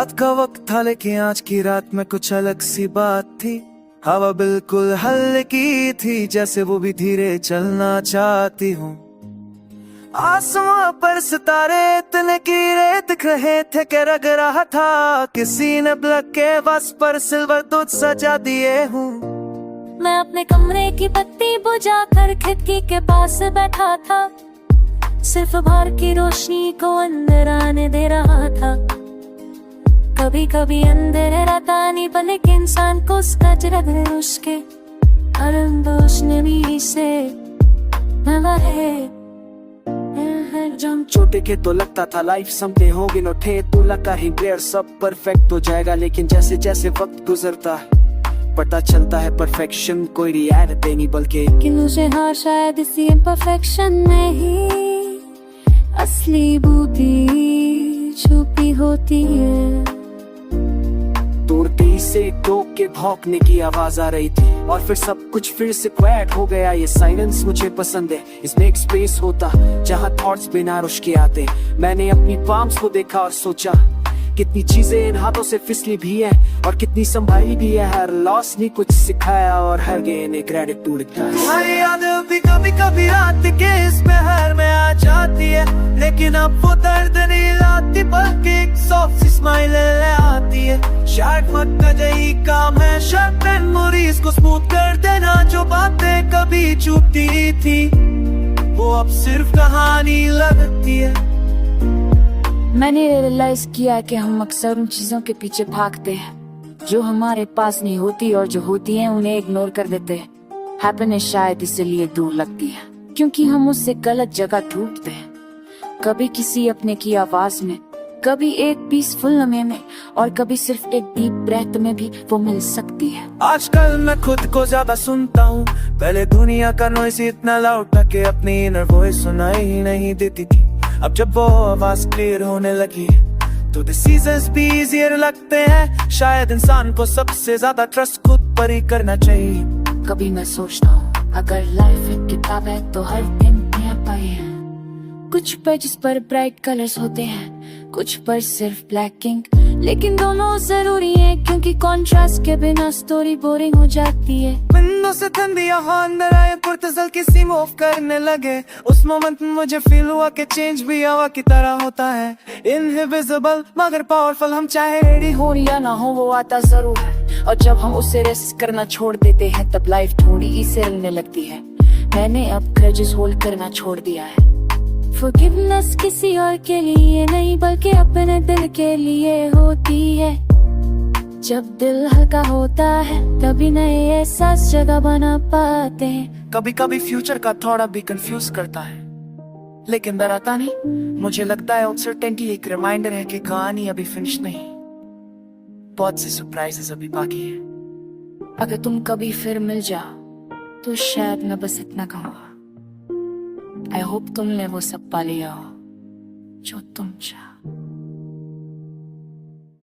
रात का वक्त था लेकिन आज की रात में कुछ अलग सी बात थी। हवा बिल्कुल हल्की थी, जैसे वो भी धीरे चलना चाहती हूँ। आसमां पर सितारे इतने कीड़े दिख रहे थे कि लग रहा था किसी ने ब्लैक के बस पर सिल्वर दूध सजा दिए हूँ। मैं अपने कमरे की बत्ती बुझाकर खिड़की के पास बैठा था, सिर्फ बाहर की रोशनी को अंदर आने दे रहा था। कभी कभी अंदर रहता नहीं बल्कि इंसान को उसका चेहरा उसके रोशनी से नवा है। जब छोटे के तो लगता था लाइफ समझे होंगे न थे, तो लगता ही ब्लेयर सब परफेक्ट हो जाएगा। लेकिन जैसे जैसे वक्त गुजरता है पता चलता है परफेक्शन कोई रियलिटी नहीं बल्कि मुझे हाँ शायद इसी इम्परफेक्शन में ही असली बूटी छुपी होती है। दूरती से दो के भौंकने की आवाज आ रही थी और फिर सब कुछ फिर से क्वाइट हो गया। ये साइलेंस मुझे पसंद है, इसमें एक स्पेस होता जहाँ थॉट्स बिना रुश के आते। मैंने अपनी पाम्स को देखा और सोचा कितनी चीजें इन हाथों से फिसली भी है और कितनी संभाली भी है। हर लॉस ने कुछ सिखाया और हर गेन एक ग्रेटिट्यूड लिखा है। हर याद भी कभी कभी रात के इस पहर में आ जाती है, लेकिन अब वो दर्द नहीं लाती बल्कि एक सॉफ्ट स्माइल ले आती है। शायद वक्त का यही काम है, शायद मेमोरीज को स्मूथ कर देना। जो बातें कभी चुपती थी वो अब सिर्फ कहानी लगती है। मैंने रियलाइज किया कि हम अक्सर उन चीजों के पीछे भागते हैं जो हमारे पास नहीं होती, और जो होती हैं उन्हें इग्नोर कर देते हैं। हैप्पीनेस शायद इसलिए दूर लगती है क्योंकि हम उससे गलत जगह ढूंढते हैं। कभी किसी अपने की आवाज में, कभी एक पीसफुल लम्हे में, और कभी सिर्फ एक डीप ब्रेथ में भी वो मिल सकती है। आजकल मैं खुद को ज्यादा सुनता हूँ, पहले दुनिया का नॉइस इतना लाउड था कि अपनी इनर वॉइस सुनाई ही नहीं देती थी। अब जब वो आवाज क्लियर होने लगी तो डिसीजंस भी इजियर लगते हैं। शायद इंसान को सबसे ज्यादा ट्रस्ट खुद पर ही करना चाहिए। कभी मैं सोचता हूँ अगर लाइफ एक किताब है तो हर दिन नया पाए है। कुछ पेजेस पर ब्राइट कलर्स होते हैं, कुछ पर सिर्फ ब्लैक इंक, लेकिन दोनों जरूरी है क्योंकि कॉन्ट्रास्ट के बिना स्टोरी बोरिंग हो जाती है। विंडो से ठंडी हवा अंदर आए, पुर्तसल किसी मूव करने लगे। उस मोमेंट में मुझे फील हुआ कि चेंज भी हवा की तरह होता है, इनविजिबल मगर पावरफुल। हम चाहे रेडी हो या ना हो वो आता जरूर है, और जब हम उसे रेस्ट करना छोड़ देते हैं तब लाइफ थोड़ी ही सहलने लगती है। मैंने अब ग्रजेस होल्ड करना छोड़ दिया है। फॉरगिवनेस किसी और के लिए नहीं बल्कि अपने दिल के लिए होती है। जब दिल हल्का होता है तभी नए एहसास जगह बना पाते हैं। कभी कभी फ्यूचर का थोड़ा भी कंफ्यूज करता है, लेकिन डराता नहीं। मुझे लगता है अनसर्टेनिटी एक रिमाइंडर है कि कहानी अभी फिनिश नहीं, बहुत से सरप्राइजेस अभी बाकी है। अगर तुम कभी फिर मिल जाओ तो शायद मैं बस इतना कहूँगा, आई होप तुमने वो सब पा लिया हो जो तुम चाहो।